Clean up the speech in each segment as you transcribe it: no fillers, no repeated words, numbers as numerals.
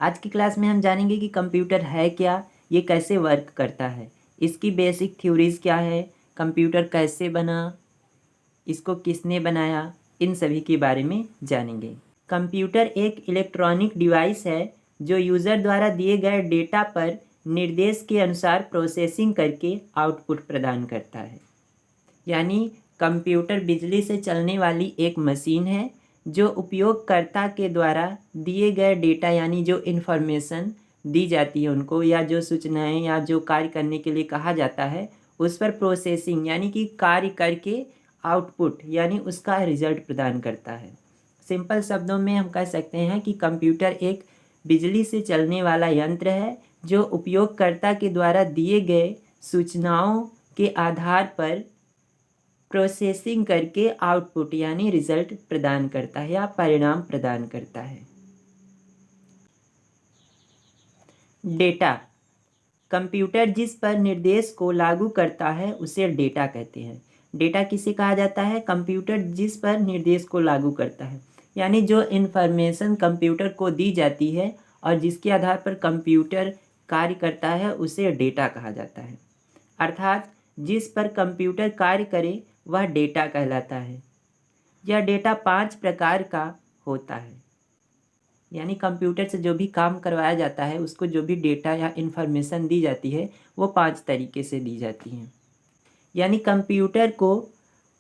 आज की क्लास में हम जानेंगे कि कंप्यूटर है क्या, ये कैसे वर्क करता है, इसकी बेसिक थ्योरीज़ क्या है, कंप्यूटर कैसे बना, इसको किसने बनाया, इन सभी के बारे में जानेंगे। कंप्यूटर एक इलेक्ट्रॉनिक डिवाइस है जो यूज़र द्वारा दिए गए डेटा पर निर्देश के अनुसार प्रोसेसिंग करके आउटपुट प्रदान करता है। यानी कंप्यूटर बिजली से चलने वाली एक मशीन है जो उपयोगकर्ता के द्वारा दिए गए डेटा यानी जो इन्फॉर्मेशन दी जाती है उनको, या जो सूचनाएं या जो कार्य करने के लिए कहा जाता है, उस पर प्रोसेसिंग यानी कि कार्य करके आउटपुट यानी उसका रिजल्ट प्रदान करता है। सिंपल शब्दों में हम कह सकते हैं कि कंप्यूटर एक बिजली से चलने वाला यंत्र है जो उपयोगकर्ता के द्वारा दिए गए सूचनाओं के आधार पर प्रोसेसिंग करके आउटपुट यानी रिजल्ट प्रदान करता है या परिणाम प्रदान करता है। डेटा, कंप्यूटर जिस पर निर्देश को लागू करता है उसे डेटा कहते हैं। डेटा किसे कहा जाता है? कंप्यूटर जिस पर निर्देश को लागू करता है, यानी जो इन्फॉर्मेशन कंप्यूटर को दी जाती है और जिसके आधार पर कंप्यूटर कार्य करता है उसे डेटा कहा जाता है। अर्थात जिस पर कंप्यूटर कार्य करे वह डेटा कहलाता है। यह डेटा 5 प्रकार का होता है, यानी कंप्यूटर से जो भी काम करवाया जाता है उसको जो भी डेटा या इन्फॉर्मेशन दी जाती है वो 5 तरीके से दी जाती हैं। यानी कंप्यूटर को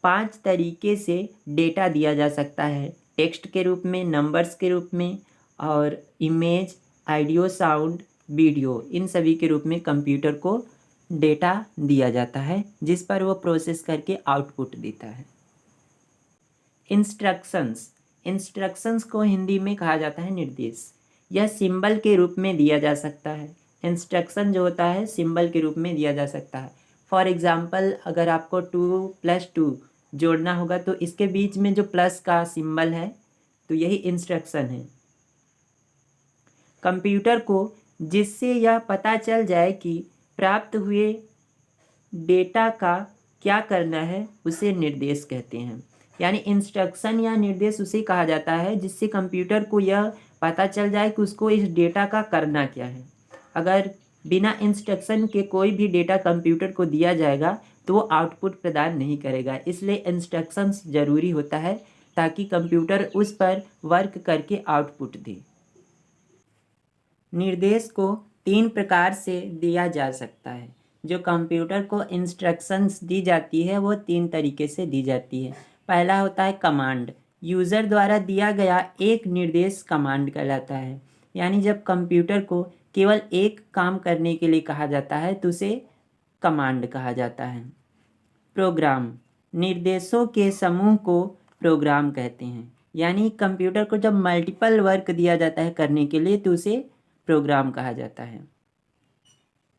5 तरीके से डेटा दिया जा सकता है, टेक्स्ट के रूप में, नंबर्स के रूप में और इमेज, ऑडियो, साउंड, वीडियो, इन सभी के रूप में कंप्यूटर को डेटा दिया जाता है जिस पर वो प्रोसेस करके आउटपुट देता है। इंस्ट्रक्शंस, इंस्ट्रक्शंस को हिंदी में कहा जाता है निर्देश। यह सिंबल के रूप में दिया जा सकता है। इंस्ट्रक्शन जो होता है सिंबल के रूप में दिया जा सकता है। फॉर एग्जांपल, अगर आपको 2+2 जोड़ना होगा तो इसके बीच में जो प्लस का सिंबल है तो यही इंस्ट्रक्शन है। कंप्यूटर को जिससे यह पता चल जाए कि प्राप्त हुए डेटा का क्या करना है उसे निर्देश कहते हैं। यानी इंस्ट्रक्शन या निर्देश उसे कहा जाता है जिससे कंप्यूटर को यह पता चल जाए कि उसको इस डेटा का करना क्या है। अगर बिना इंस्ट्रक्शन के कोई भी डेटा कंप्यूटर को दिया जाएगा तो वो आउटपुट प्रदान नहीं करेगा। इसलिए इंस्ट्रक्शंस ज़रूरी होता है ताकि कंप्यूटर उस पर वर्क करके आउटपुट दे। निर्देश को 3 प्रकार से दिया जा सकता है। जो कंप्यूटर को इंस्ट्रक्शंस दी जाती है वो 3 तरीके से दी जाती है। पहला होता है कमांड। यूज़र द्वारा दिया गया एक निर्देश कमांड कहलाता है। यानी जब कंप्यूटर को केवल एक काम करने के लिए कहा जाता है तो उसे कमांड कहा जाता है। प्रोग्राम, निर्देशों के समूह को प्रोग्राम कहते हैं। यानी कंप्यूटर को जब मल्टीपल वर्क दिया जाता है करने के लिए तो उसे प्रोग्राम कहा जाता है।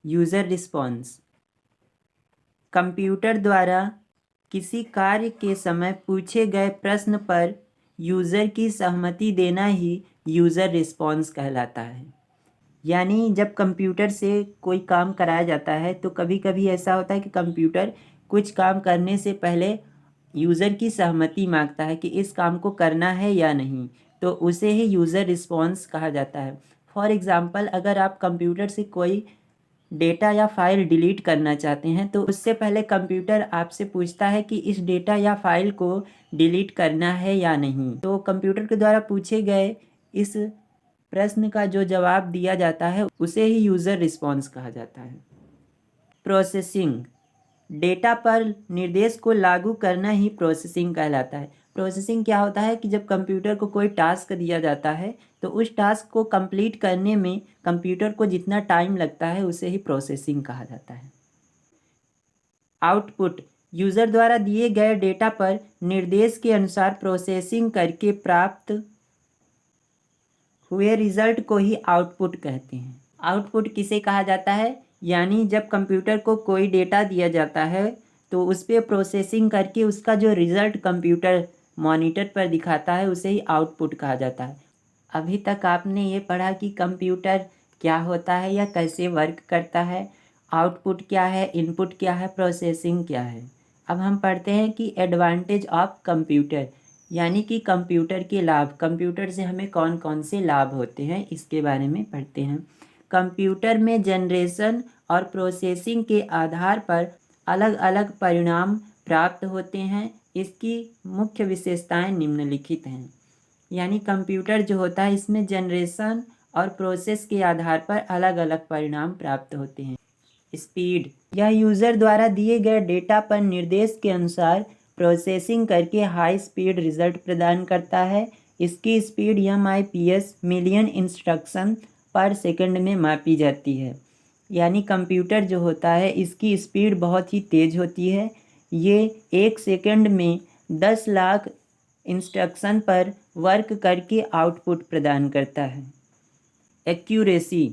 यूज़र रिस्पॉन्स, कंप्यूटर द्वारा किसी कार्य के समय पूछे गए प्रश्न पर यूज़र की सहमति देना ही यूज़र रिस्पॉन्स कहलाता है। यानी जब कंप्यूटर से कोई काम कराया जाता है तो कभी कभी ऐसा होता है कि कंप्यूटर कुछ काम करने से पहले यूज़र की सहमति मांगता है कि इस काम को करना है या नहीं, तो उसे ही यूज़र रिस्पॉन्स कहा जाता है। फॉर एग्ज़ाम्पल, अगर आप कंप्यूटर से कोई डेटा या फाइल डिलीट करना चाहते हैं तो उससे पहले कंप्यूटर आपसे पूछता है कि इस डेटा या फाइल को डिलीट करना है या नहीं। तो कंप्यूटर के द्वारा पूछे गए इस प्रश्न का जो जवाब दिया जाता है उसे ही यूज़र रिस्पॉन्स कहा जाता है। प्रोसेसिंग, डेटा पर निर्देश को लागू करना ही प्रोसेसिंग कहलाता है। प्रोसेसिंग क्या होता है कि जब कंप्यूटर को कोई टास्क दिया जाता है तो उस टास्क को कंप्लीट करने में कंप्यूटर को जितना टाइम लगता है उसे ही प्रोसेसिंग कहा जाता है। आउटपुट, यूज़र द्वारा दिए गए डेटा पर निर्देश के अनुसार प्रोसेसिंग करके प्राप्त हुए रिजल्ट को ही आउटपुट कहते हैं। आउटपुट किसे कहा जाता है? यानी जब कंप्यूटर को कोई डेटा दिया जाता है तो उस पर प्रोसेसिंग करके उसका जो रिज़ल्ट कंप्यूटर मॉनिटर पर दिखाता है उसे ही आउटपुट कहा जाता है। अभी तक आपने ये पढ़ा कि कंप्यूटर क्या होता है या कैसे वर्क करता है, आउटपुट क्या है, इनपुट क्या है, प्रोसेसिंग क्या है। अब हम पढ़ते हैं कि एडवांटेज ऑफ कंप्यूटर, यानी कि कंप्यूटर के लाभ, कंप्यूटर से हमें कौन कौन से लाभ होते हैं इसके बारे में पढ़ते हैं। कंप्यूटर में जनरेशन और प्रोसेसिंग के आधार पर अलग अलग परिणाम प्राप्त होते हैं। इसकी मुख्य विशेषताएं निम्नलिखित हैं। यानी कंप्यूटर जो होता है इसमें जनरेशन और प्रोसेस के आधार पर अलग अलग परिणाम प्राप्त होते हैं। स्पीड, यह यूज़र द्वारा दिए गए डेटा पर निर्देश के अनुसार प्रोसेसिंग करके हाई स्पीड रिजल्ट प्रदान करता है। इसकी स्पीड MIPS मिलियन इंस्ट्रक्शन पर सेकंड में मापी जाती है। यानी कंप्यूटर जो होता है इसकी स्पीड बहुत ही तेज़ होती है। ये 1 सेकंड में 10 लाख इंस्ट्रक्शन पर वर्क करके आउटपुट प्रदान करता है। एक्यूरेसी,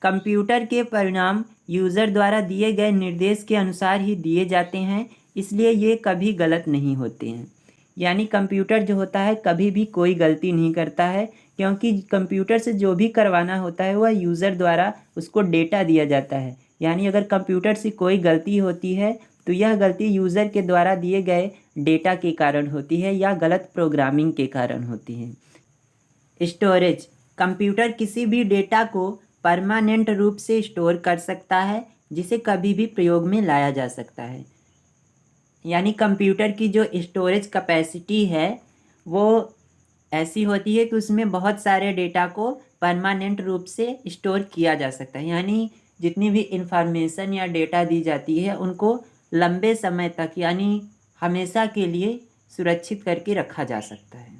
कंप्यूटर के परिणाम यूज़र द्वारा दिए गए निर्देश के अनुसार ही दिए जाते हैं, इसलिए ये कभी गलत नहीं होते हैं। यानी कंप्यूटर जो होता है कभी भी कोई गलती नहीं करता है, क्योंकि कंप्यूटर से जो भी करवाना होता है वह यूज़र द्वारा उसको डेटा दिया जाता है। यानी अगर कंप्यूटर से कोई गलती होती है तो यह गलती यूज़र के द्वारा दिए गए डेटा के कारण होती है या गलत प्रोग्रामिंग के कारण होती है। स्टोरेज, कंप्यूटर किसी भी डेटा को परमानेंट रूप से स्टोर कर सकता है, जिसे कभी भी प्रयोग में लाया जा सकता है। यानी कंप्यूटर की जो स्टोरेज कैपेसिटी है वो ऐसी होती है कि उसमें बहुत सारे डेटा को परमानेंट रूप से स्टोर किया जा सकता है। यानी जितनी भी इंफॉर्मेशन या डेटा दी जाती है उनको लंबे समय तक यानी हमेशा के लिए सुरक्षित करके रखा जा सकता है।